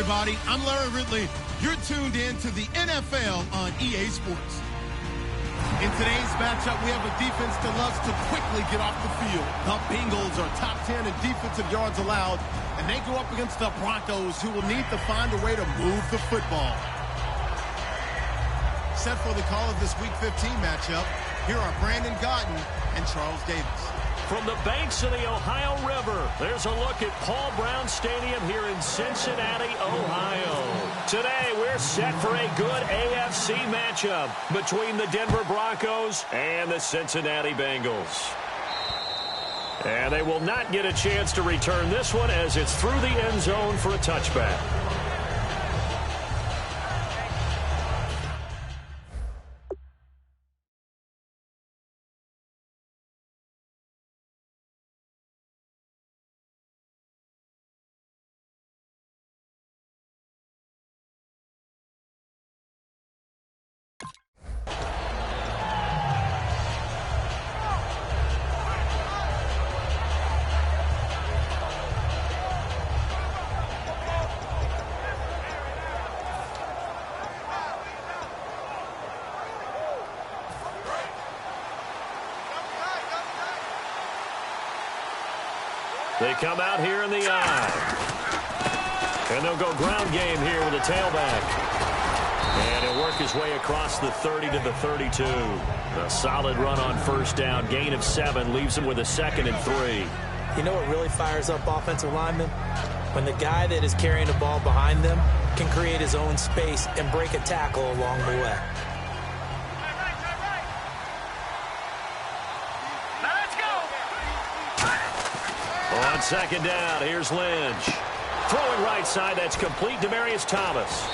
everybody. I'm Larry Ridley. You're tuned in to the NFL on EA Sports. In today's matchup, we have a defense that loves to quickly get off the field. The Bengals are top 10 in defensive yards allowed, and they go up against the Broncos, who will need to find a way to move the football. Set for the call of this Week 15 matchup, here are Brandon Gaudin and Charles Davis. From the banks of the Ohio River, there's a look at Paul Brown Stadium here in Cincinnati, Ohio. Today, we're set for a good AFC matchup between the Denver Broncos and the Cincinnati Bengals. And they will not get a chance to return this one as it's through the end zone for a touchback. They come out here in the eye. And they'll go ground game here with a tailback. And he'll work his way across the 30 to the 32. A solid run on first down. Gain of 7 leaves him with a 2nd and 3. You know what really fires up offensive linemen? When the guy that is carrying the ball behind them can create his own space and break a tackle along the way. On second down, here's Lynch. Throwing right side, that's complete. Demaryius Thomas.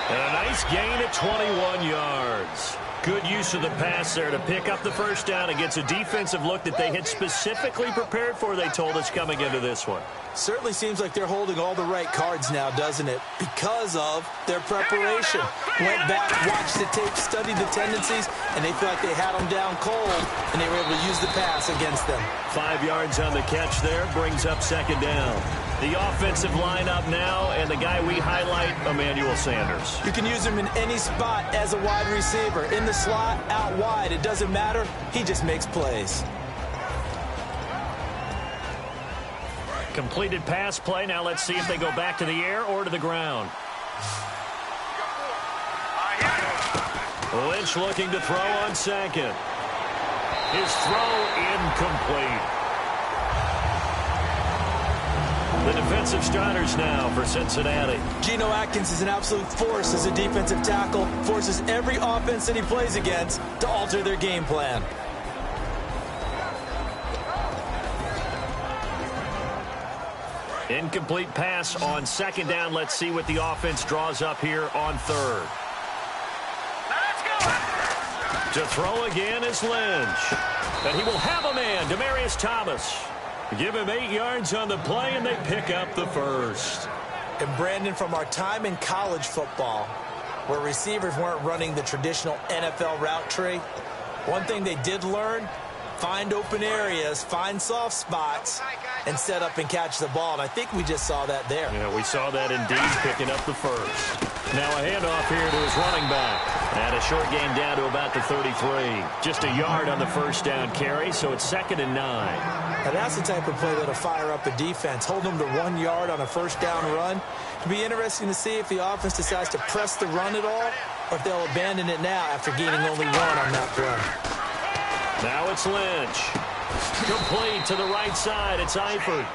And a nice gain of 21 yards. Good use of the pass there to pick up the first down against a defensive look that they had specifically prepared for, they told us, coming into this one. Certainly seems like they're holding all the right cards now, doesn't it? Because of their preparation. Went back, watched the tape, studied the tendencies, and they feel like they had them down cold, and they were able to use the pass against them. 5 yards on the catch there, brings up second down. The offensive lineup now, and the guy we highlight, Emmanuel Sanders. You can use him in any spot as a wide receiver. In the slot, out wide, it doesn't matter. He just makes plays. Completed pass play. Now let's see if they go back to the air or to the ground. Lynch looking to throw on second. His throw incomplete. The defensive starters now for Cincinnati. Geno Atkins is an absolute force as a defensive tackle. Forces every offense that he plays against to alter their game plan. Incomplete pass on second down. Let's see what the offense draws up here on third. To throw again is Lynch. And he will have a man, Demaryius Thomas. Give him 8 yards on the play, and they pick up the first. And Brandon, from our time in college football, where receivers weren't running the traditional NFL route tree, one thing they did learn, find open areas, find soft spots, and set up and catch the ball. And I think we just saw that there. Yeah, we saw that indeed, picking up the first. Now a handoff here to his running back. And a short gain down to about the 33. Just a yard on the first down carry, so it's 2nd and 9. Now that's the type of play that'll fire up a defense. Hold them to 1 yard on a first down run. It'll be interesting to see if the offense decides to press the run at all, or if they'll abandon it now after gaining only 1 on that run. Now it's Lynch. Complete to the right side. It's Eifert.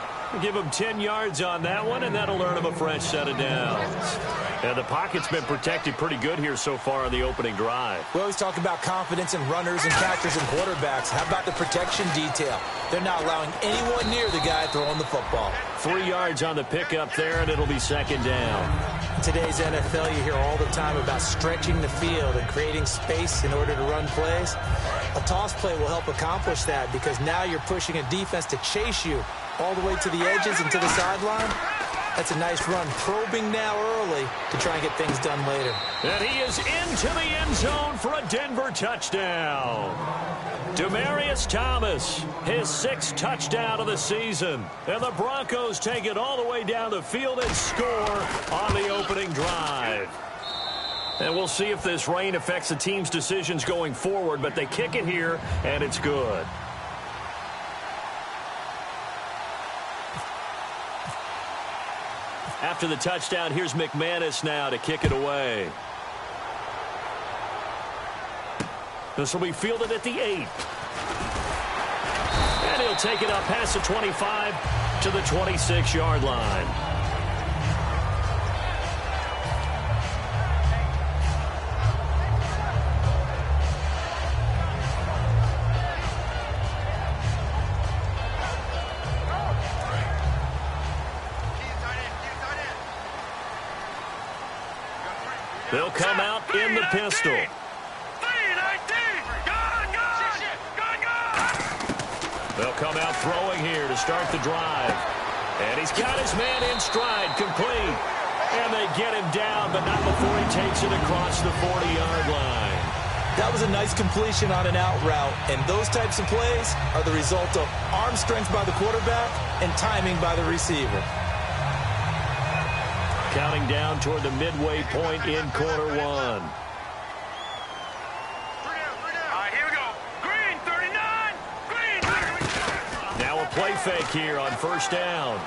Give him 10 yards on that one, and that'll earn him a fresh set of downs. And the pocket's been protected pretty good here so far on the opening drive. We always talk about confidence in runners and catchers and quarterbacks. How about the protection detail? They're not allowing anyone near the guy throwing the football. 3 yards on the pickup there, and it'll be second down. In today's NFL, you hear all the time about stretching the field and creating space in order to run plays. A toss play will help accomplish that because now you're pushing a defense to chase you all the way to the edges and to the sideline. That's a nice run, probing now early to try and get things done later. And he is into the end zone for a Denver touchdown. Demaryius Thomas, his 6th touchdown of the season. And the Broncos take it all the way down the field and score on the opening drive. And we'll see if this rain affects the team's decisions going forward, but they kick it here, and it's good. After the touchdown, here's McManus now to kick it away. This will be fielded at the 8. And he'll take it up past the 25 to the 26-yard line. They'll come out in the pistol. They'll come out throwing here to start the drive. And he's got his man in stride, complete. And they get him down, but not before he takes it across the 40-yard line. That was a nice completion on an out route. And those types of plays are the result of arm strength by the quarterback and timing by the receiver. Counting down toward the midway point in quarter one. Here we go. Green, 39. Green. Now a play fake here on first down.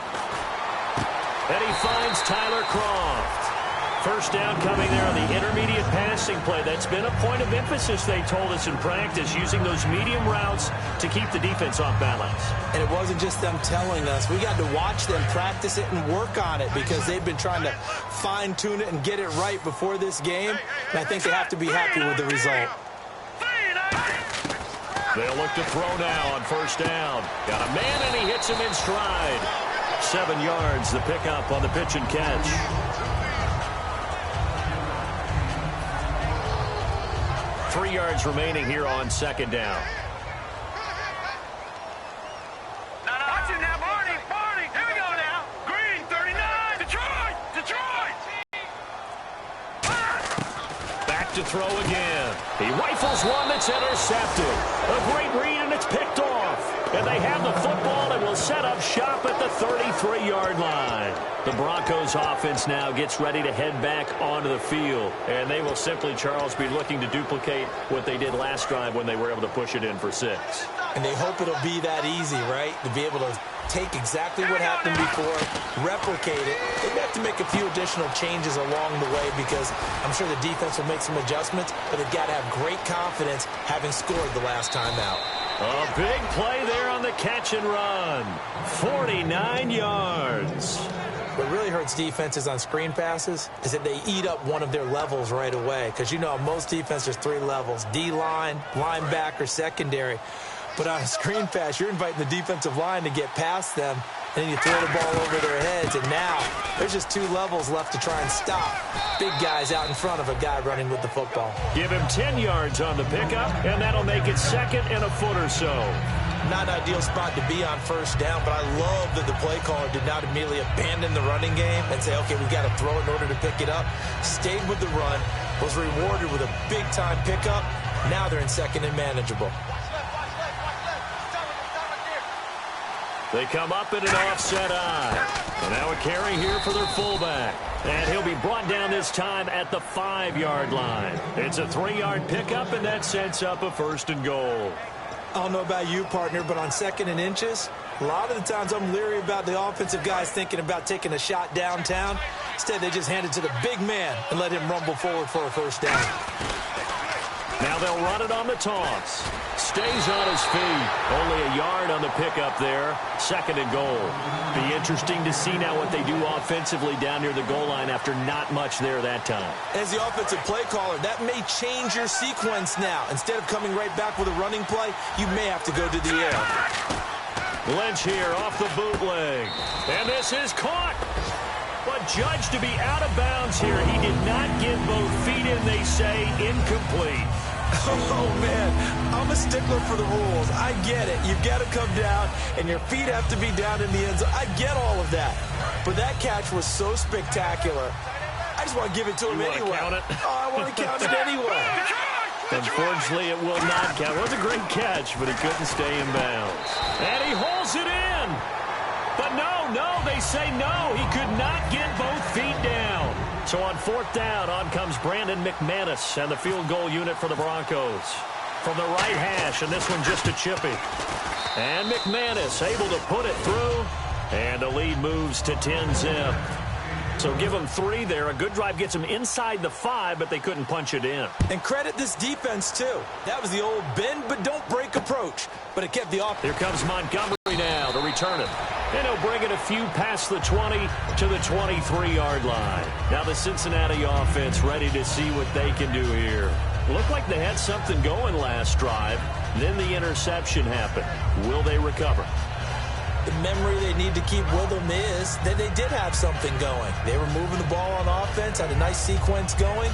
And he finds Tyler Kroft. First down coming there on the intermediate passing play. That's been a point of emphasis, they told us in practice, using those medium routes to keep the defense off balance. And it wasn't just them telling us. We got to watch them practice it and work on it because they've been trying to fine-tune it and get it right before this game. And I think they have to be happy with the result. They'll look to throw now on first down. Got a man, and he hits him in stride. 7 yards, the pickup on the pitch and catch. Three yards remaining here on second down. Watch it now, Barney. Here we go now. Green, 39. Detroit. Back to throw again. He rifles one that's intercepted. A great read, and it's picked off. And they have the football and will set up shop at the 33-yard line. The Broncos offense now gets ready to head back onto the field. And they will simply, Charles, be looking to duplicate what they did last drive when they were able to push it in for 6. And they hope it'll be that easy, right? To be able to take exactly what happened before, replicate it. They have to make a few additional changes along the way because I'm sure the defense will make some adjustments, but they've got to have great confidence having scored the last time out. A big play there on the catch and run. 49 yards. What really hurts defenses on screen passes is that they eat up one of their levels right away. Because, you know, most defense, there's 3 levels. D-line, linebacker, secondary. But on a screen pass, you're inviting the defensive line to get past them, and then you throw the ball over their heads. And now there's just 2 levels left to try and stop big guys out in front of a guy running with the football. Give him 10 yards on the pickup, and that'll make it 2nd and a foot or so. Not an ideal spot to be on first down, but I love that the play caller did not immediately abandon the running game and say, okay, we've got to throw it in order to pick it up. Stayed with the run, was rewarded with a big-time pickup. Now they're in 2nd and manageable. They come up in an offset eye. And now a carry here for their fullback. And he'll be brought down this time at the 5-yard line. It's a 3-yard pickup, and that sets up a 1st and goal. I don't know about you, partner, but on 2nd and inches, a lot of the times I'm leery about the offensive guys thinking about taking a shot downtown. Instead, they just hand it to the big man and let him rumble forward for a 1st down. Now they'll run it on the toss. Stays on his feet. Only a yard on the pickup there. 2nd and goal. Be interesting to see now what they do offensively down near the goal line after not much there that time. As the offensive play caller, that may change your sequence now. Instead of coming right back with a running play, you may have to go to the air. Lynch here off the bootleg. And this is caught. But judged to be out of bounds here. He did not get both feet in, they say, incomplete. Oh, man, I'm a stickler for the rules. I get it. You've got to come down, and your feet have to be down in the end zone. I get all of that. But that catch was so spectacular. I just want to give it to him anyway. Count it? Oh, I want to count it anyway. Unfortunately, it will not count. It was a great catch, but he couldn't stay in bounds. And he holds it in. But no, they say no. He could not get both feet down. So on fourth down, on comes Brandon McManus and the field goal unit for the Broncos. From the right hash, and this one just a chippy. And McManus able to put it through. And the lead moves to 10-zip. So give them 3 there. A good drive gets them inside the 5, but they couldn't punch it in. And credit this defense, too. That was the old bend but don't break approach. But it kept the offense. Here comes Montgomery now to return it. And he'll bring it a few past the 20 to the 23-yard line. Now the Cincinnati offense ready to see what they can do here. Looked like they had something going last drive. Then the interception happened. Will they recover? The memory they need to keep with them is that they did have something going. They were moving the ball on offense, had a nice sequence going.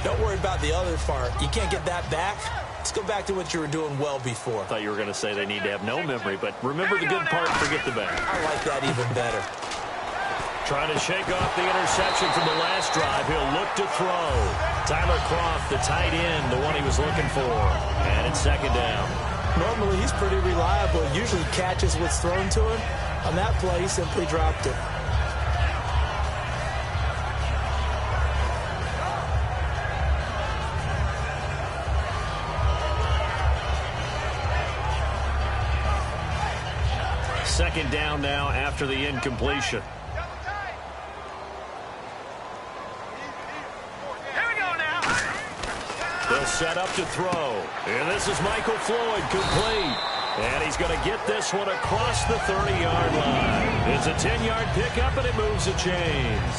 Don't worry about the other part. You can't get that back. Let's go back to what you were doing well before. I thought you were going to say they need to have no memory, but remember the good part, forget the bad. I like that even better. Trying to shake off the interception from the last drive. He'll look to throw. Tyler Kroft, the tight end, the one he was looking for. And it's second down. Normally, he's pretty reliable. Usually catches what's thrown to him. On that play, he simply dropped it. Second down now after the incompletion. They'll set up to throw. And this is Michael Floyd, complete. And he's going to get this one across the 30-yard line. It's a 10-yard pickup, and it moves the chains.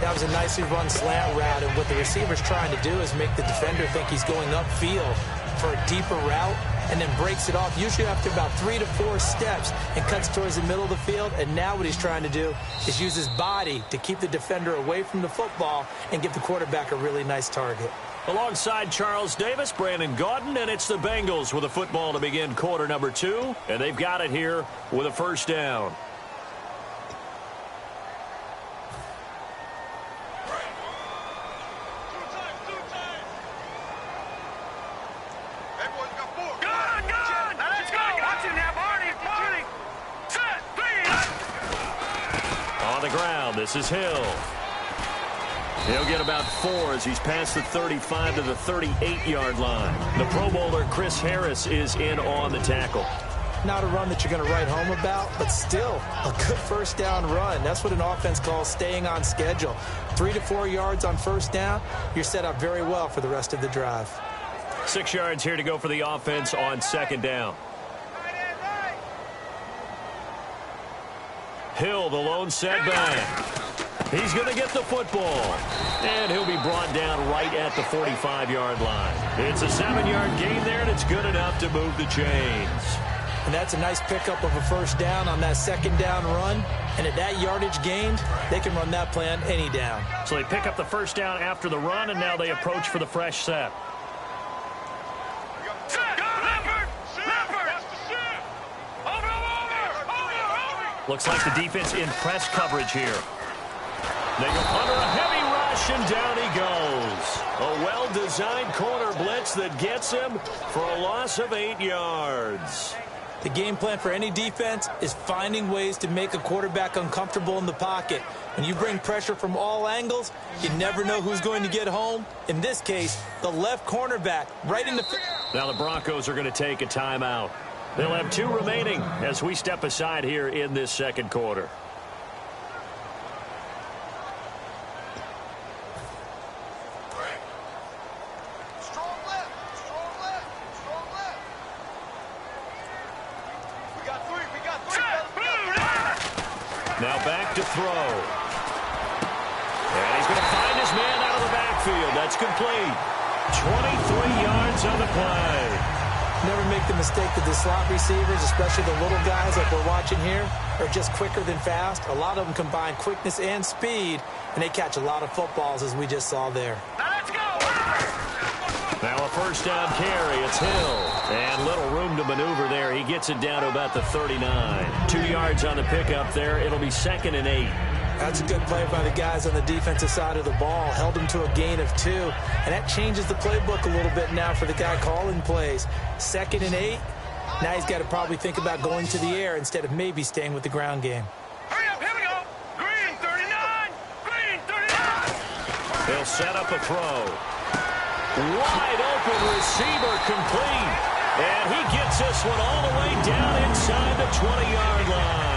That was a nicely run slant route, and what the receiver's trying to do is make the defender think he's going upfield for a deeper route, and then breaks it off, usually after about 3 to 4 steps, and cuts towards the middle of the field. And now what he's trying to do is use his body to keep the defender away from the football and give the quarterback a really nice target. Alongside Charles Davis, Brandon Gaudin, and it's the Bengals with a football to begin quarter number 2, and they've got it here with a first down. On the ground, this is Hill. He'll get about 4 as he's past the 35 to the 38-yard line. The Pro Bowler Chris Harris is in on the tackle. Not a run that you're going to write home about, but still a good first down run. That's what an offense calls staying on schedule. 3 to 4 yards on first down, you're set up very well for the rest of the drive. 6 yards here to go for the offense on second down. Hill, the lone setback. He's going to get the football. And he'll be brought down right at the 45-yard line. It's a 7-yard gain there, and it's good enough to move the chains. And that's a nice pickup of a first down on that second down run. And at that yardage gained, they can run that play on any down. So they pick up the first down after the run, and now they approach for the fresh set. Looks like the defense in press coverage here. They go under a heavy rush, and down he goes. A well-designed corner blitz that gets him for a loss of 8 yards. The game plan for any defense is finding ways to make a quarterback uncomfortable in the pocket. When you bring pressure from all angles, you never know who's going to get home. In this case, the left cornerback right in the... Now the Broncos are going to take a timeout. They'll have 2 remaining as we step aside here in this second quarter. Now back to throw. And he's going to find his man out of the backfield. That's complete. 23 yards on the play. Never make the mistake that the slot receivers, especially the little guys like we're watching here, are just quicker than fast. A lot of them combine quickness and speed, and they catch a lot of footballs, as we just saw there. Now let's go! Now a first down carry. It's Hill. And little room to maneuver there. He gets it down to about the 39. 2 yards on the pickup there. It'll be 2nd and 8. That's a good play by the guys on the defensive side of the ball. Held him to a gain of 2. And that changes the playbook a little bit now for the guy calling plays. 2nd and 8. Now he's got to probably think about going to the air instead of maybe staying with the ground game. Hurry up, here we go. Green 39. Green 39. He'll set up a throw. Wide open receiver complete. And he gets this one all the way down inside the 20-yard line.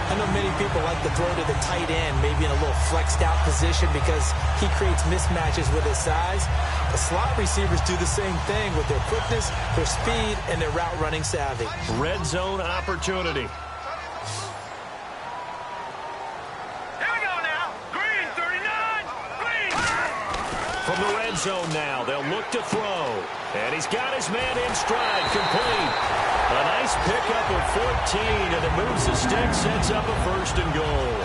I know many people like to throw to the tight end, maybe in a little flexed out position because he creates mismatches with his size. The slot receivers do the same thing with their quickness, their speed, and their route running savvy. Red zone opportunity. Here we go now. Green 39. Green. From the red zone now, they'll look to throw. And he's got his man in stride, complete. A nice pickup of 14, and it moves the stick, sets up a 1st and goal.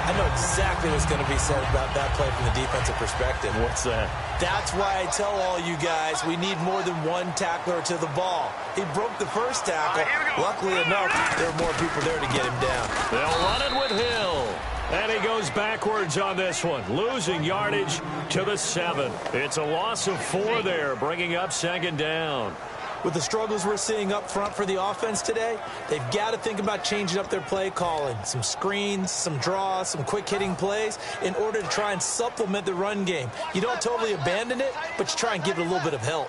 I know exactly what's going to be said about that play from the defensive perspective. What's that? That's why I tell all you guys we need more than one tackler to the ball. He broke the first tackle. Luckily enough, there were more people there to get him down. They'll run it with Hill. And he goes backwards on this one, losing yardage to the 7. It's a loss of 4 there, bringing up 2nd down. With the struggles we're seeing up front for the offense today, they've got to think about changing up their play calling. Some screens, some draws, some quick-hitting plays in order to try and supplement the run game. You don't totally abandon it, but you try and give it a little bit of help.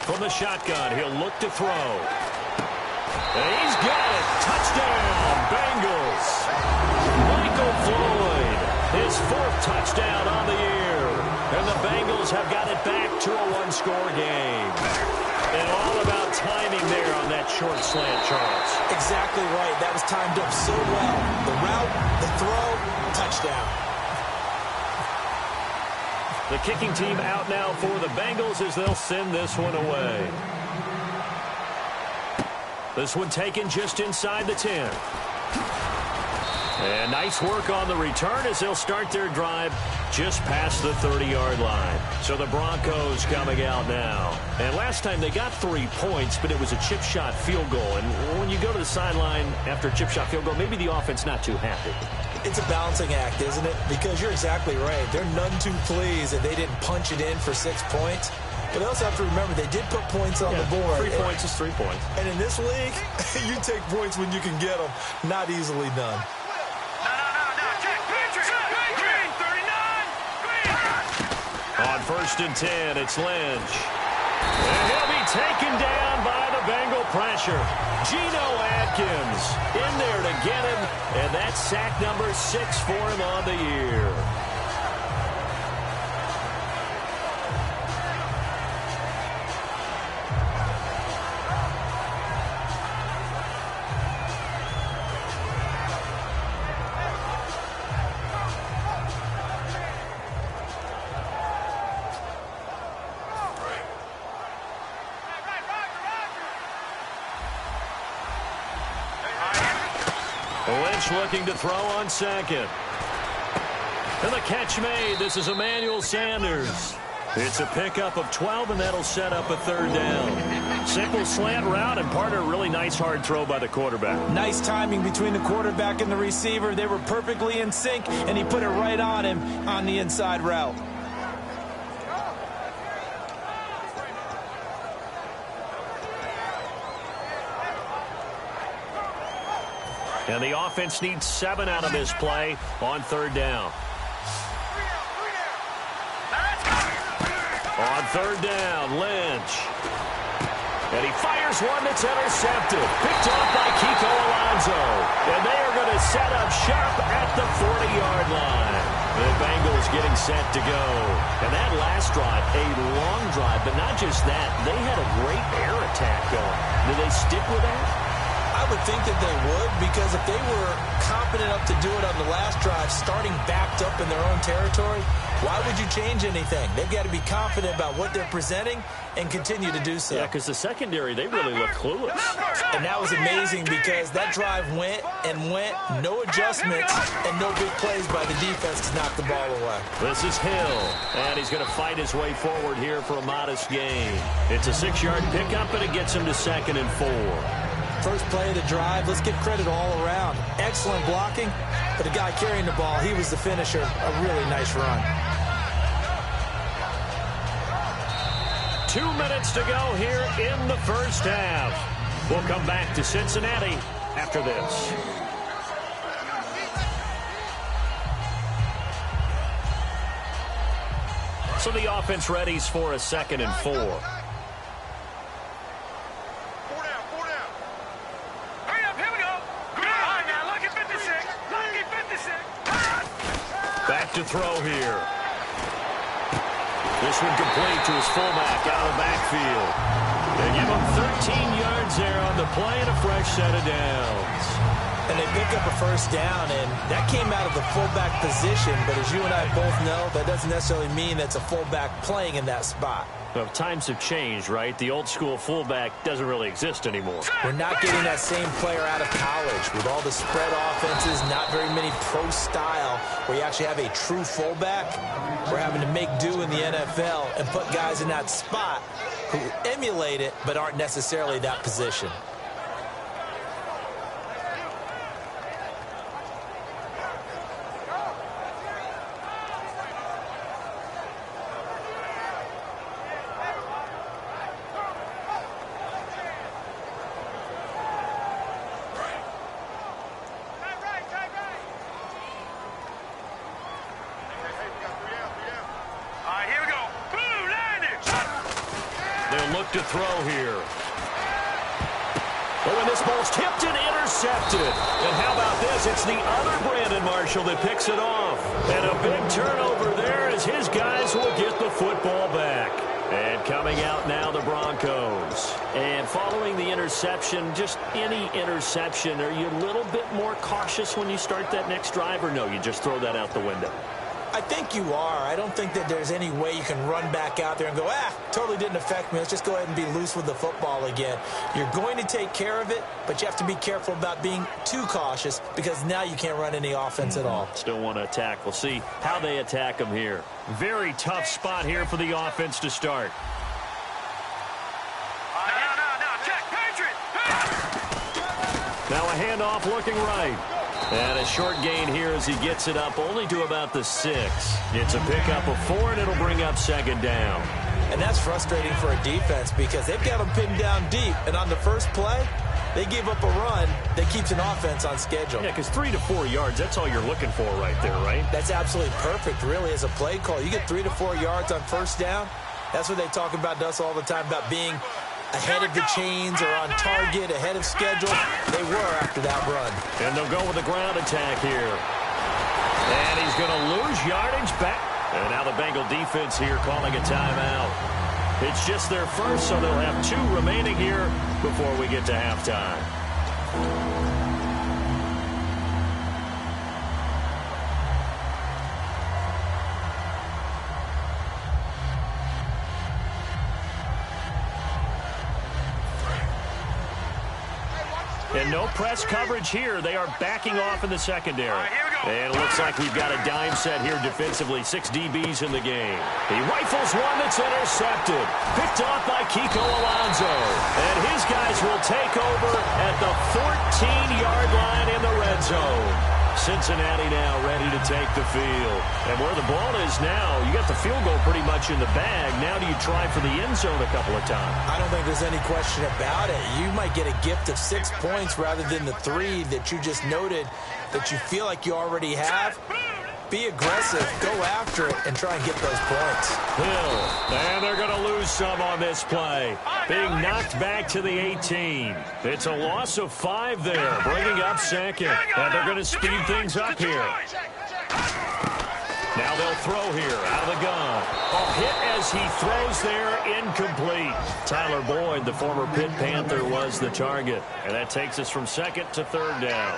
From the shotgun, he'll look to throw. And he's got it. Touchdown, Bengals. Michael Floyd, his 4th touchdown on the year. And the Bengals have got it back to a 1-score game. And all about timing there on that short slant, Charles. Exactly right. That was timed up so well. The route, the throw, touchdown. The kicking team out now for the Bengals as they'll send this one away. This one taken just inside the 10. And nice work on the return as they'll start their drive just past the 30-yard line. So the Broncos coming out now. And last time they got 3 points, but it was a chip shot field goal. And when you go to the sideline after a chip shot field goal, maybe the offense not too happy. It's a balancing act, isn't it? Because you're exactly right. They're none too pleased that they didn't punch it in for 6 points. But they also have to remember they did put points on the board. 3 points is 3 points. And in this league, you take points when you can get them. Not easily done. No. Check. Green 39. Green. On 1st and 10, it's Lynch. And he'll be taken down by the Bengal pressure. Geno Atkins in there to get him, and that's sack number 6 for him on the year. Lynch looking to throw on 2nd. And the catch made. This is Emmanuel Sanders. It's a pickup of 12, and that'll set up a 3rd down. Simple slant route, and part of a really nice hard throw by the quarterback. Nice timing between the quarterback and the receiver. They were perfectly in sync, and he put it right on him on the inside route. And the offense needs 7 out of this play on 3rd down. On 3rd down, Lynch. And he fires one that's intercepted. Picked off by Kiko Alonso. And they are going to set up sharp at the 40-yard line. The Bengals getting set to go. And that last drive, a long drive, but not just that. They had a great air attack going. Do they stick with that? I would think that they would, because if they were confident enough to do it on the last drive, starting backed up in their own territory, why would you change anything? They've got to be confident about what they're presenting and continue to do so. Yeah, because the secondary, they really look clueless. And that was amazing because that drive went and went, no adjustments, and no big plays by the defense to knock the ball away. This is Hill, and he's going to fight his way forward here for a modest gain. It's a 6-yard pickup, and it gets him to 2nd and 4. First play of the drive, let's give credit all around. Excellent blocking, but the guy carrying the ball, he was the finisher. A really nice run. 2 minutes to go here in the first half. We'll come back to Cincinnati after this. So the offense readies for a 2nd and 4. Back to throw here. This one complete to his fullback out of the backfield. They give him 13 yards there on the play and a fresh set of downs. And they pick up a first down, and that came out of the fullback position. But as you and I both know, that doesn't necessarily mean that's a fullback playing in that spot. Well, times have changed, right? The old school fullback doesn't really exist anymore. We're not getting that same player out of college. With all the spread offenses, not very many pro style where you actually have a true fullback. We're having to make do in the NFL and put guys in that spot who emulate it but aren't necessarily that position. To throw here. Oh, and this ball's tipped and intercepted. And how about this? It's the other Brandon Marshall that picks it off. And a big turnover there as his guys will get the football back. And coming out now, the Broncos. And following the interception, just any interception, are you a little bit more cautious when you start that next drive, or no, you just throw that out the window? I think you are. I don't think that there's any way you can run back out there and go, totally didn't affect me. Let's just go ahead and be loose with the football again. You're going to take care of it, but you have to be careful about being too cautious because now you can't run any offense at all. Still want to attack. We'll see how they attack them here. Very tough spot here for the offense to start. Now a handoff looking right. And a short gain here as he gets it up only to about the 6. It's a pickup of 4, and it'll bring up 2nd down. And that's frustrating for a defense because they've got them pinned down deep. And on the first play, they give up a run that keeps an offense on schedule. Yeah, because 3 to 4 yards, that's all you're looking for right there, right? That's absolutely perfect, really, as a play call. You get 3 to 4 yards on first down. That's what they talk about to us all the time, about being ahead of the chains or on target, ahead of schedule. They were after that run. And they'll go with a ground attack here. And he's going to lose yardage back. And now the Bengal defense here calling a timeout. It's just their first, so they'll have 2 remaining here before we get to halftime. And no press coverage here. They are backing off in the secondary. And it looks like we've got a dime set here defensively. 6 DBs in the game. He rifles one that's intercepted. Picked off by Kiko Alonso. And his guys will take over at the 14-yard line in the red zone. Cincinnati now ready to take the field. And where the ball is now, you got the field goal pretty much in the bag. Now do you try for the end zone a couple of times? I don't think there's any question about it. You might get a gift of 6 points rather than the 3 that you just noted that you feel like you already have. Be aggressive, go after it, and try and get those points. Hill, and they're going to lose some on this play. Being knocked back to the 18. It's a loss of 5 there, bringing up 2nd. And they're going to speed things up here. Now they'll throw here, out of the gun. A hit as he throws there, incomplete. Tyler Boyd, the former Pitt Panther, was the target. And that takes us from 2nd to 3rd down.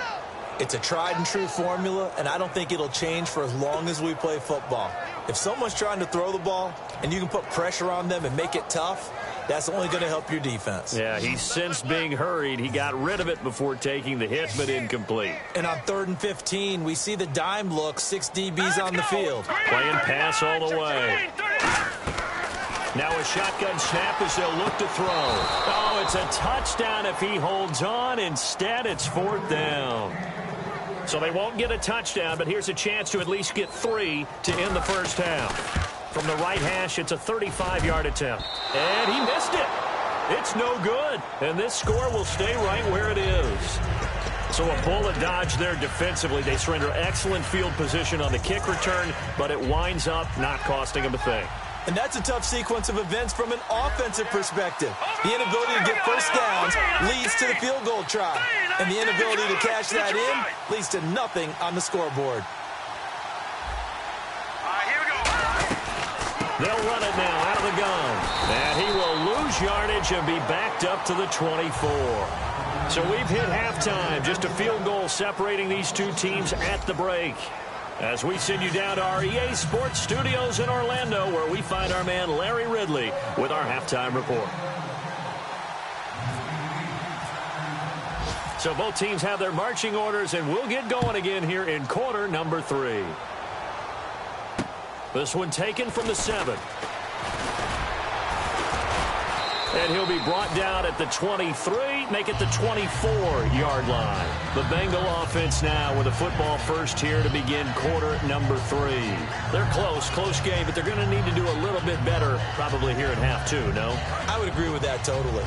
It's a tried-and-true formula, and I don't think it'll change for as long as we play football. If someone's trying to throw the ball and you can put pressure on them and make it tough, that's only going to help your defense. Yeah, he sensed being hurried. He got rid of it before taking the hit, but incomplete. And on 3rd and 15, we see the dime look, 6 DBs on the field. Playing pass all the way. Now a shotgun snap as they'll look to throw. Oh, it's a touchdown if he holds on. Instead, it's 4th down. So they won't get a touchdown, but here's a chance to at least get 3 to end the first half. From the right hash, it's a 35-yard attempt. And he missed it. It's no good. And this score will stay right where it is. So a bullet dodge there defensively. They surrender excellent field position on the kick return, but it winds up not costing them a thing. And that's a tough sequence of events from an offensive perspective. The inability to get first downs leads to the field goal try. And the inability to cash that in leads to nothing on the scoreboard. They'll run it now out of the gun. And he will lose yardage and be backed up to the 24. So we've hit halftime. Just a field goal separating these two teams at the break. As we send you down to our EA Sports Studios in Orlando, where we find our man Larry Ridley with our halftime report. So both teams have their marching orders, and we'll get going again here in quarter number 3. This one taken from the 7. And he'll be brought down at the 23, make it the 24-yard line. The Bengal offense now with a football first here to begin quarter number 3. They're close game, but they're going to need to do a little bit better probably here at half 2, no? I would agree with that totally.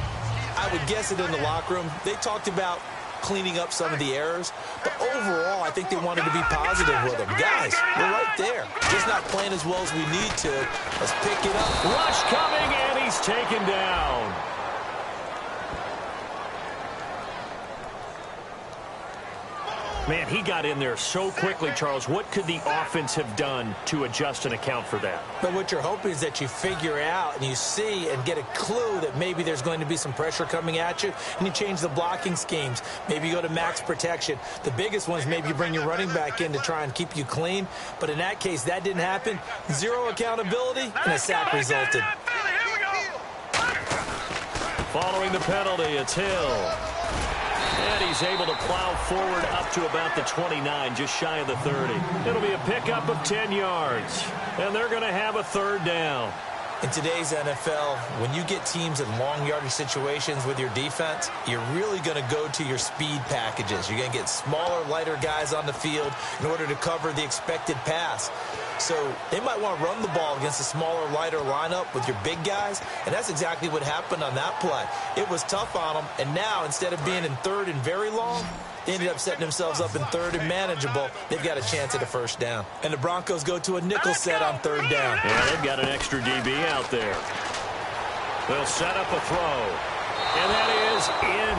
I would guess it in the locker room. They talked about cleaning up some of the errors, but overall, I think they wanted to be positive with them. Guys, we're right there. Just not playing as well as we need to. Let's pick it up. Rush coming, and he's taken down. Man, he got in there so quickly, Charles. What could the offense have done to adjust and account for that? But what you're hoping is that you figure out and you see and get a clue that maybe there's going to be some pressure coming at you, and you change the blocking schemes. Maybe you go to max protection. The biggest one is maybe you bring your running back in to try and keep you clean. But in that case, that didn't happen. Zero accountability, and a sack resulted. Following the penalty, it's Hill. And he's able to plow forward up to about the 29, just shy of the 30. It'll be a pickup of 10 yards. And they're going to have a 3rd down. In today's NFL, when you get teams in long yardage situations with your defense, you're really going to go to your speed packages. You're going to get smaller, lighter guys on the field in order to cover the expected pass. So they might want to run the ball against a smaller, lighter lineup with your big guys, and that's exactly what happened on that play. It was tough on them, and now instead of being in 3rd and very long, they ended up setting themselves up in 3rd and manageable. They've got a chance at a first down. And the Broncos go to a nickel set on 3rd down. Yeah, they've got an extra DB out there. They'll set up a throw. And that is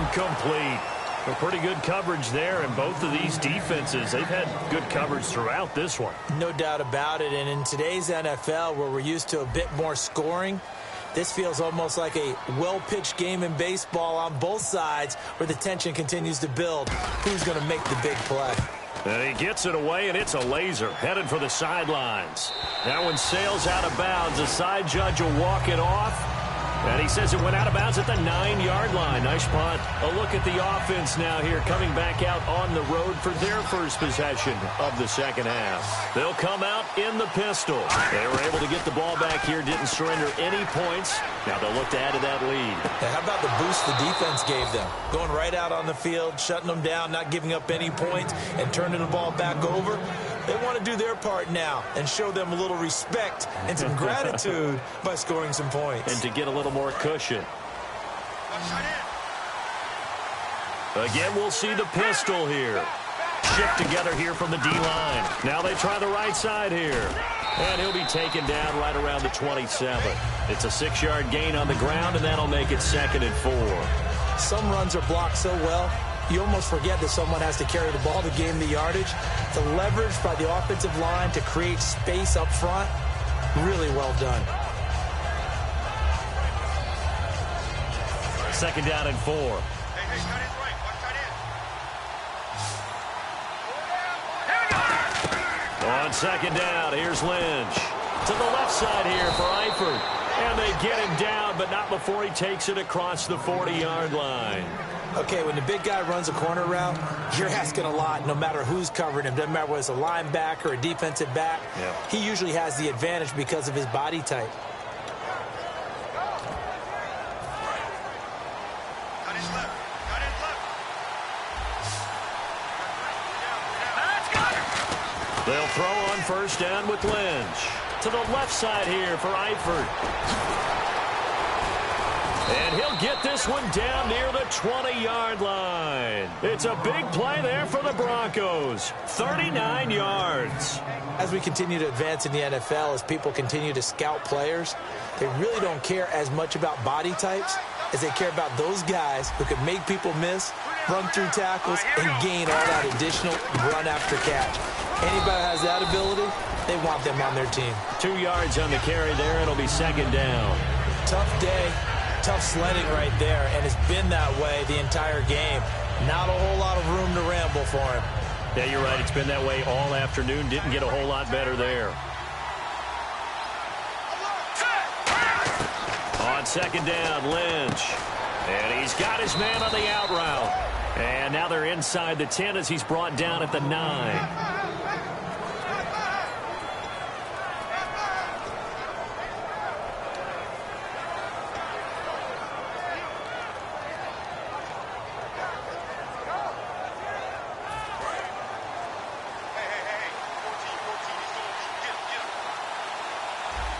incomplete. A pretty good coverage there, and both of these defenses, they've had good coverage throughout this one. No doubt about it. And in today's NFL, where we're used to a bit more scoring, this feels almost like a well-pitched game in baseball on both sides where the tension continues to build. Who's going to make the big play? And he gets it away, and it's a laser headed for the sidelines. That one sails out of bounds. The side judge will walk it off. And he says it went out of bounds at the 9-yard line. Nice punt. A look at the offense now here, coming back out on the road for their first possession of the second half. They'll come out in the pistol. They were able to get the ball back here, didn't surrender any points. Now they'll look to add to that lead. Now, how about the boost the defense gave them? Going right out on the field, shutting them down, not giving up any points, and turning the ball back over. They want to do their part now and show them a little respect and some gratitude by scoring some points. And to get a little more cushion. Again, we'll see the pistol here. Shift together here from the D-line. Now they try the right side here. And he'll be taken down right around the 27. It's a 6-yard gain on the ground, and that'll make it 2nd and 4. Some runs are blocked so well, you almost forget that someone has to carry the ball to gain the yardage. The leverage by the offensive line to create space up front, really well done. 2nd down and 4. second down, here's Lynch. To the left side here for Eifert. And they get him down, but not before he takes it across the 40-yard line. Okay, when the big guy runs a corner route, you're asking a lot no matter who's covering him. Doesn't matter whether it's a linebacker or a defensive back. Yep. He usually has the advantage because of his body type. They'll throw on first down with Lynch. To the left side here for Eifert. And he'll get this one down near the 20-yard line. It's a big play there for the Broncos. 39 yards. As we continue to advance in the NFL, as people continue to scout players, they really don't care as much about body types as they care about those guys who can make people miss, run through tackles, and gain all that additional run after catch. Anybody that has that ability, they want them on their team. 2 yards on the carry there. It'll be second down. Tough day, tough sledding right there, and it's been that way the entire game. Not a whole lot of room to ramble for him. Yeah, you're right. It's been that way all afternoon. Didn't get a whole lot better there. On second down, Lynch. And he's got his man on the out route. And now they're inside the 10 as he's brought down at the 9.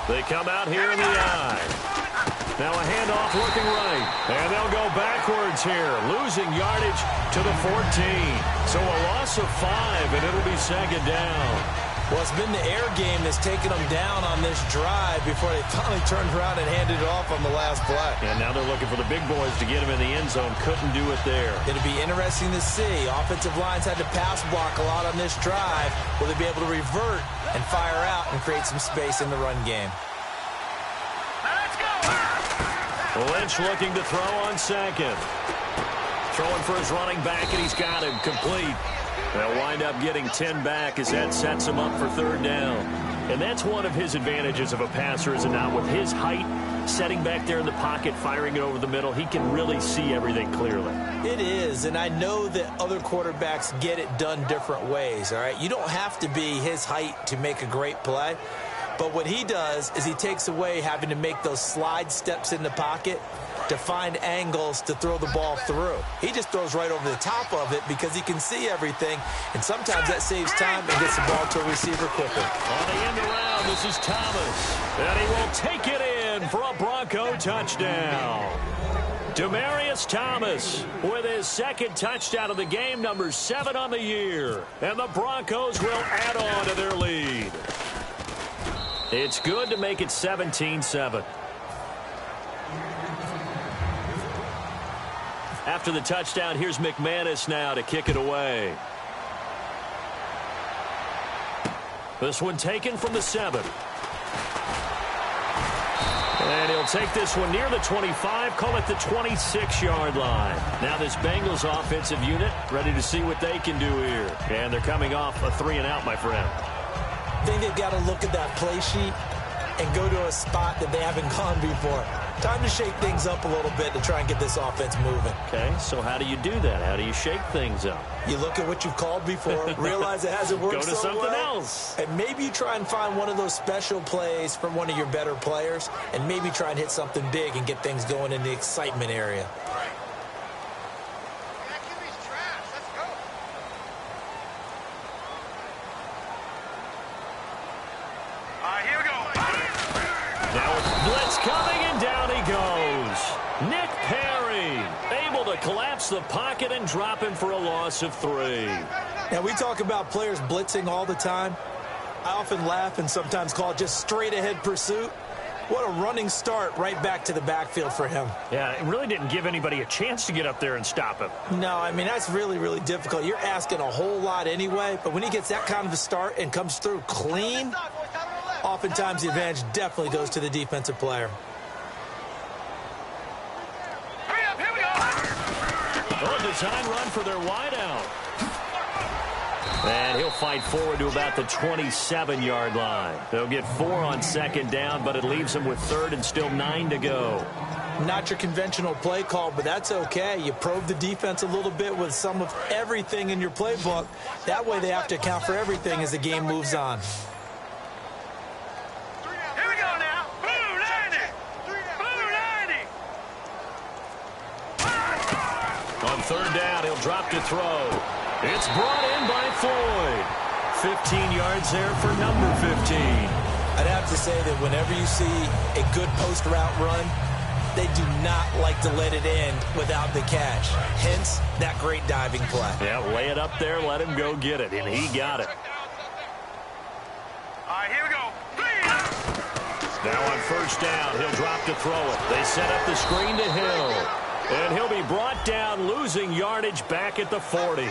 They come out here in the eye. Now a handoff looking right. And they'll go backwards here. Losing yardage to the 14. So a loss of 5, and it'll be second down. Well, it's been the air game that's taken them down on this drive before they finally turned around and handed it off on the last play. And now they're looking for the big boys to get him in the end zone. Couldn't do it there. It'll be interesting to see. Offensive lines had to pass block a lot on this drive. Will they be able to revert and fire out and create some space in the run game? Lynch looking to throw on second. Throwing for his running back, and he's got him complete. They'll wind up getting 10 back as that sets him up for third down. And that's one of his advantages of a passer, is it not? With his height, setting back there in the pocket, firing it over the middle, he can really see everything clearly. It is, and I know that other quarterbacks get it done different ways, all right? You don't have to be his height to make a great play. But what he does is he takes away having to make those slide steps in the pocket to find angles to throw the ball through. He just throws right over the top of it because he can see everything, and sometimes that saves time and gets the ball to a receiver quicker. On the end around, this is Thomas, and he will take it in for a Bronco touchdown. Demaryius Thomas with his second touchdown of the game, number 7 on the year. And the Broncos will add on to their lead. It's good to make it 17-7. After the touchdown, here's McManus now to kick it away. This one taken from the 7. And he'll take this one near the 25, call it the 26-yard line. Now this Bengals offensive unit ready to see what they can do here. And they're coming off a 3-and-out, my friend. I think they've got to look at that play sheet and go to a spot that they haven't gone before. Time to shake things up a little bit to try and get this offense moving. Okay, so how do you do that? How do you shake things up? You look at what you've called before, realize it hasn't worked Go to so something well, else. and maybe you try and find one of those special plays from one of your better players, and maybe try and hit something big and get things going in the excitement area. Now it's blitz coming, and down he goes. Nick Perry able to collapse the pocket and drop him for a loss of 3. Now, we talk about players blitzing all the time. I often laugh and sometimes call it just straight-ahead pursuit. What a running start right back to the backfield for him. Yeah, it really didn't give anybody a chance to get up there and stop him. No, I mean, that's really, really difficult. You're asking a whole lot anyway, but when he gets that kind of a start and comes through clean, oftentimes the advantage definitely goes to the defensive player. Oh, design run for their wideout. And he'll fight forward to about the 27-yard line. They'll get 4 on second down, but it leaves them with third and still 9 to go. Not your conventional play call, but that's okay. You probe the defense a little bit with some of everything in your playbook. That way they have to account for everything as the game moves on. Here we go now. Blue 90. Blue 90. On third down, he'll drop to throw. It's brought in by Floyd. 15 yards there for number 15. I'd have to say that whenever you see a good post route run, they do not like to let it end without the catch. Hence, that great diving play. Yeah, lay it up there, let him go get it, and he got it. All right, here we go. Now on first down, he'll drop to throw it. They set up the screen to Hill. And he'll be brought down, losing yardage back at the 40.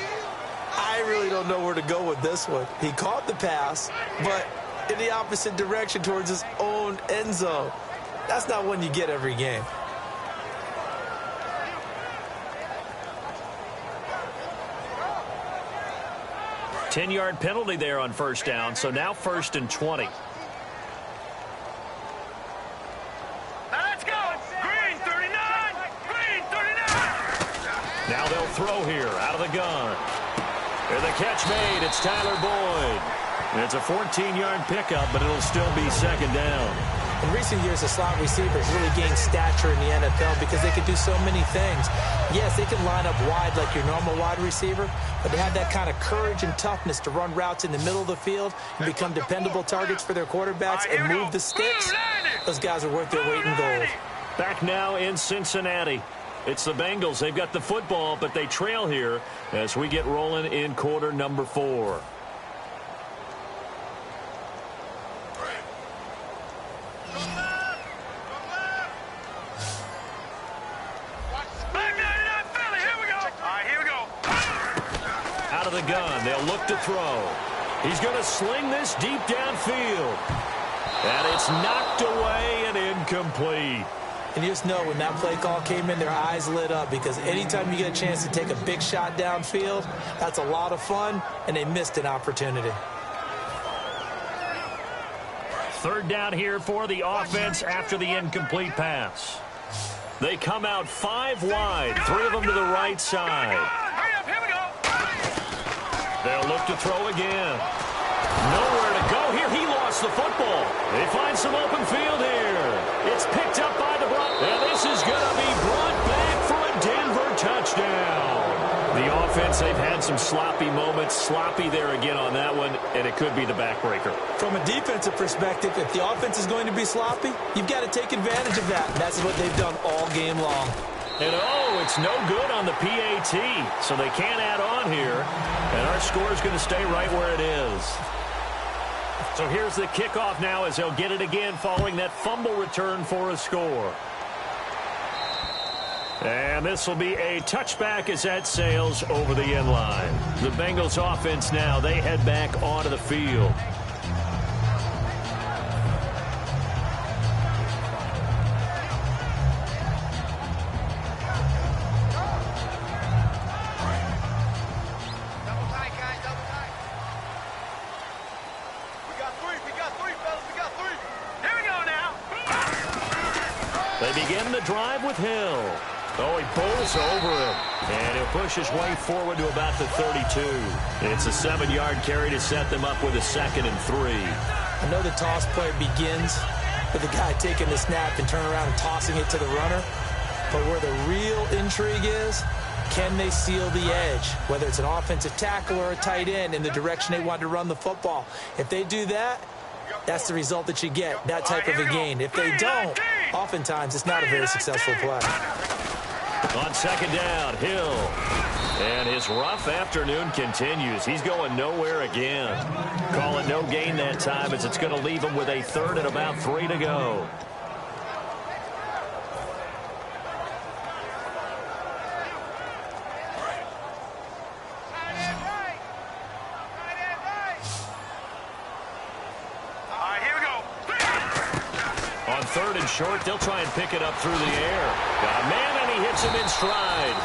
I really don't know where to go with this one. He caught the pass, but in the opposite direction towards his own end zone. That's not one you get every game. A 10-yard penalty there on first down, so now first and 20. Now let's go. Green 39. Green 39. Now they'll throw here out of the gun. And the catch made. It's Tyler Boyd. And it's a 14-yard pickup, but it'll still be second down. In recent years, the slot receivers really gained stature in the NFL because they can do so many things. Yes, they can line up wide like your normal wide receiver, but they have that kind of courage and toughness to run routes in the middle of the field and become dependable targets for their quarterbacks and move the sticks. Those guys are worth their weight in gold. Back now in Cincinnati. It's the Bengals. They've got the football, but they trail here as we get rolling in quarter number 4. Out of the gun, they'll look to throw. He's going to sling this deep downfield. And it's knocked away and incomplete. And you just know when that play call came in, their eyes lit up because anytime you get a chance to take a big shot downfield, that's a lot of fun, and they missed an opportunity. Third down here for the offense after the incomplete pass. They come out 5 wide, 3 of them to the right side. Hurry up, here we go. They'll look to throw again. Nowhere to go here. He lost the football. They find some open field here. It's picked up by the Broncos. And this is going to be brought back for a Denver touchdown. The offense, they've had some sloppy moments. Sloppy there again on that one, and it could be the backbreaker. From a defensive perspective, if the offense is going to be sloppy, you've got to take advantage of that. And that's what they've done all game long. And it's no good on the PAT, so they can't add on here. And our score is going to stay right where it is. So here's the kickoff now as they'll get it again following that fumble return for a score. And this will be a touchback as that sails over the end line. The Bengals offense now, they head back onto the field. They begin the drive with Hill. Oh, he pulls over him. And he'll push his way forward to about the 32. It's a 7-yard carry to set them up with a 2nd and 3. I know the toss play begins with the guy taking the snap and turning around and tossing it to the runner. But where the real intrigue is, can they seal the edge? Whether it's an offensive tackle or a tight end in the direction they want to run the football. If they do that, that's the result that you get, that type of a gain. If they don't, oftentimes it's not a very successful play. On second down, Hill. And his rough afternoon continues. He's going nowhere again. Call it no gain that time as it's going to leave him with a 3rd and about 3 to go. third and short. They'll try and pick it up through the air. Got a man, and he hits him in stride.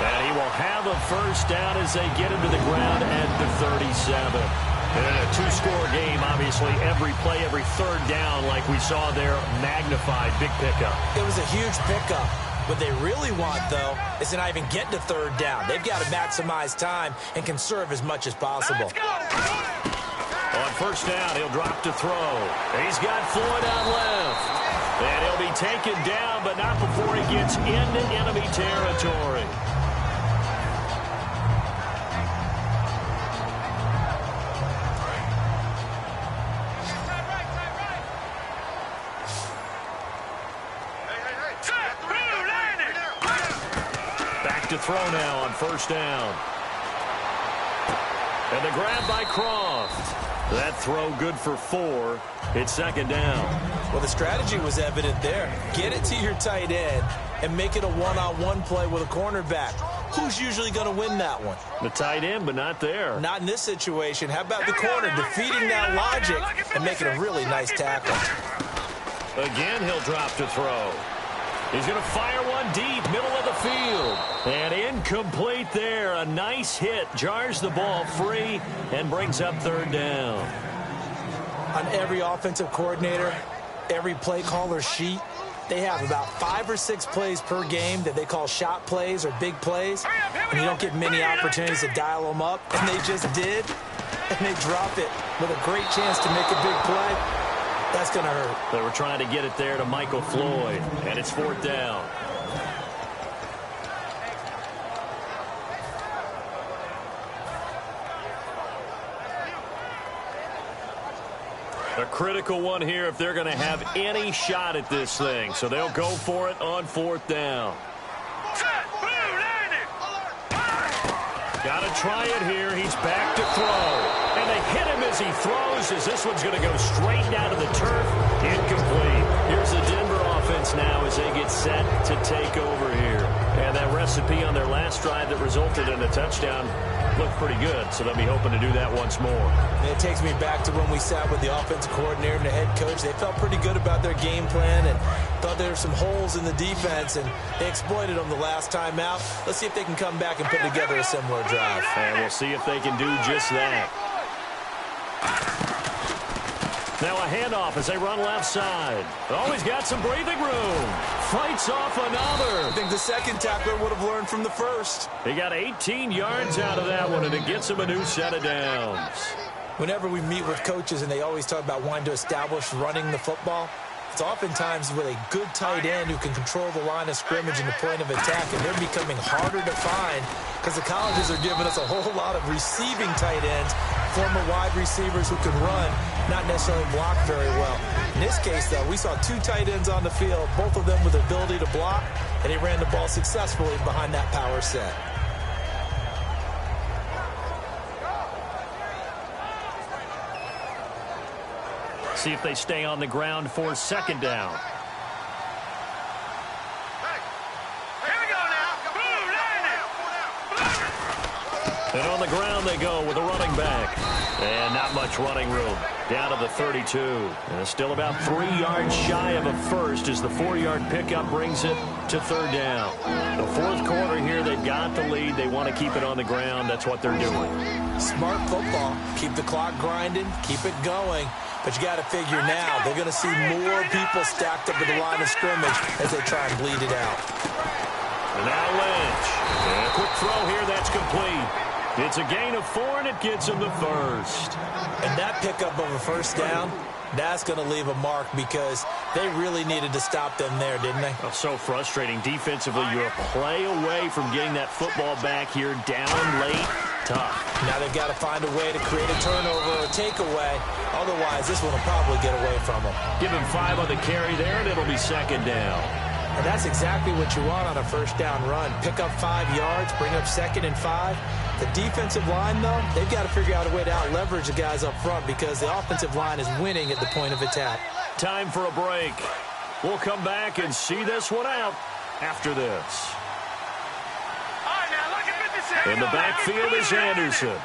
And he will have a first down as they get him to the ground at the 37. And in a two-score game, obviously, every play, every third down, like we saw there, magnified, big pickup. It was a huge pickup. What they really want, though, is to not even get to third down. They've got to maximize time and conserve as much as possible. On first down, he'll drop to throw. He's got Floyd out left. And he'll be taken down, but not before he gets into enemy territory. Back to throw now on first down. And the grab by Croft. That throw good for 4. It's second down. Well, the strategy was evident there. Get it to your tight end and make it a one-on-one play with a cornerback. Who's usually going to win that one? The tight end, but not there. Not in this situation. How about the corner defeating that logic and making a really nice tackle? Again, he'll drop to throw. He's going to fire one deep, middle of the field. And incomplete there. A nice hit. Jars the ball free and brings up third down. On every offensive coordinator, every play caller sheet, they have about 5 or 6 plays per game that they call shot plays or big plays. And you don't get many opportunities to dial them up. And they just did. And they drop it with a great chance to make a big play. That's going to hurt. They were trying to get it there to Michael Floyd, and it's fourth down. A critical one here if they're going to have any shot at this thing. So they'll go for it on fourth down. Got to try it here. He's back to throw. And they hit him as he throws, as this one's going to go straight down to the turf. Incomplete. Here's the Denver offense now as they get set to take over here. And that recipe on their last drive that resulted in a touchdown looked pretty good, so they'll be hoping to do that once more. And it takes me back to when we sat with the offensive coordinator and the head coach. They felt pretty good about their game plan and thought there were some holes in the defense, and they exploited them the last time out. Let's see if they can come back and put together a similar drive. And we'll see if they can do just that. Now a handoff as they run left side. Oh, he's got some breathing room. Fights off another. I think the second tackler would have learned from the first. He got 18 yards out of that one, and it gets him a new set of downs. Whenever we meet with coaches and they always talk about wanting to establish running the football, it's oftentimes with a good tight end who can control the line of scrimmage and the point of attack, and they're becoming harder to find because the colleges are giving us a whole lot of receiving tight ends, former wide receivers who can run, not necessarily block very well. In this case, though, we saw 2 tight ends on the field, both of them with the ability to block, and they ran the ball successfully behind that power set. See if they stay on the ground for second down. And on the ground they go with a running back. And not much running room. Down to the 32. And still about 3 yards shy of a first as the 4-yard pickup brings it to third down. The fourth quarter here, they've got the lead. They want to keep it on the ground. That's what they're doing. Smart football. Keep the clock grinding. Keep it going. But you got to figure now, they're going to see more people stacked up at the line of scrimmage as they try and bleed it out. And now Lynch. And a quick throw here, that's complete. It's a gain of 4, and it gets him the first. And that pickup of a first down, that's going to leave a mark because they really needed to stop them there, didn't they? Oh, so frustrating. Defensively, you're a play away from getting that football back here down late. Tough. Now they've got to find a way to create a turnover or takeaway. Otherwise, this one will probably get away from them. Give him 5 on the carry there, and it'll be second down. And that's exactly what you want on a first down run. Pick up 5 yards, bring up 2nd and 5. The defensive line, though, they've got to figure out a way to out-leverage the guys up front because the offensive line is winning at the point of attack. Time for a break. We'll come back and see this one out after this. In the backfield is Anderson.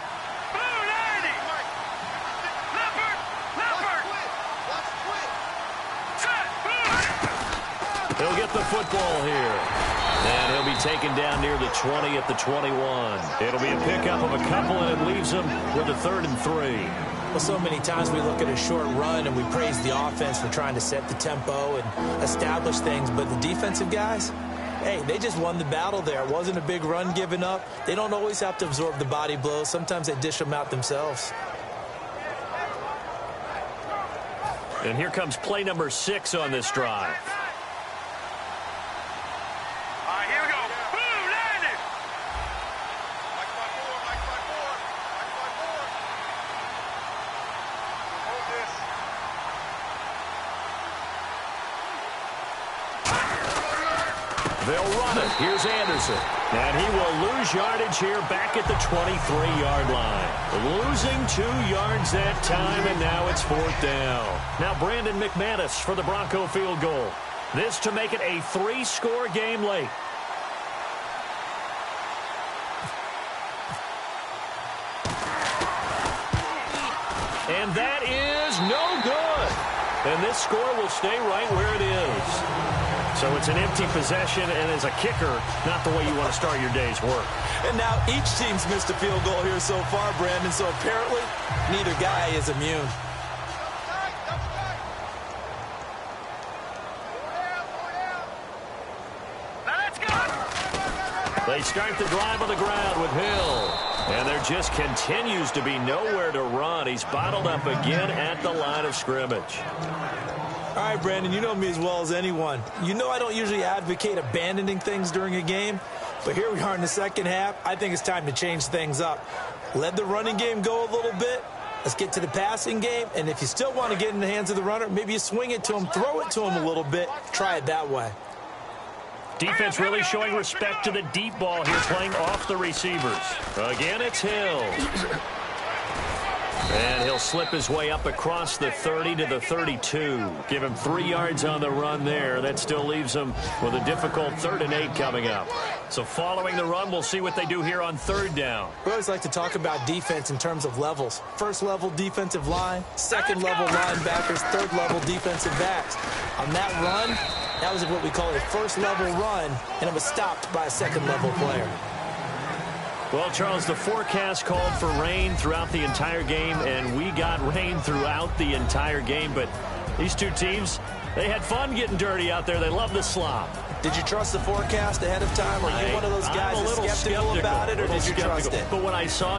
with the football here. And he'll be taken down near the 20 at the 21. It'll be a pickup of a couple, and it leaves them with a 3rd and 3. Well, so many times we look at a short run and we praise the offense for trying to set the tempo and establish things. But the defensive guys, hey, they just won the battle there. It wasn't a big run given up. They don't always have to absorb the body blows. Sometimes they dish them out themselves. And here comes play number 6 on this drive. All right, here we go. Boom, landed. Hold this. They'll run it. Here's Anderson. And he will lose yardage here back at the 23-yard line. Losing 2 yards that time, and now it's 4th down. Now Brandon McManus for the Bronco field goal. This to make it a 3-score game late. And that is no good. And this score will stay right where it is. So it's an empty possession, and as a kicker, not the way you want to start your day's work. And now each team's missed a field goal here so far, Brandon, so apparently neither guy is immune. Let's go. They start the drive on the ground with Hill. And there just continues to be nowhere to run. He's bottled up again at the line of scrimmage. All right, Brandon, you know me as well as anyone. You know I don't usually advocate abandoning things during a game, but here we are in the second half. I think it's time to change things up. Let the running game go a little bit. Let's get to the passing game, and if you still want to get in the hands of the runner, maybe you swing it to him, throw it to him a little bit. Try it that way. Defense really showing respect to the deep ball here, playing off the receivers. Again, it's Hill. And he'll slip his way up across the 30 to the 32. Give him 3 yards on the run there. That still leaves him with a difficult 3rd and 8 coming up. So following the run, we'll see what they do here on 3rd down. We always like to talk about defense in terms of levels. 1st level defensive line, 2nd level linebackers, 3rd level defensive backs. On that run, that was what we call a 1st level run, and it was stopped by a 2nd level player. Well, Charles, the forecast called for rain throughout the entire game, and we got rain throughout the entire game. But these two teams, they had fun getting dirty out there. They love the slop. Did you trust the forecast ahead of time? Or are you one of those guys that's skeptical about it, or did you trust it? But when I saw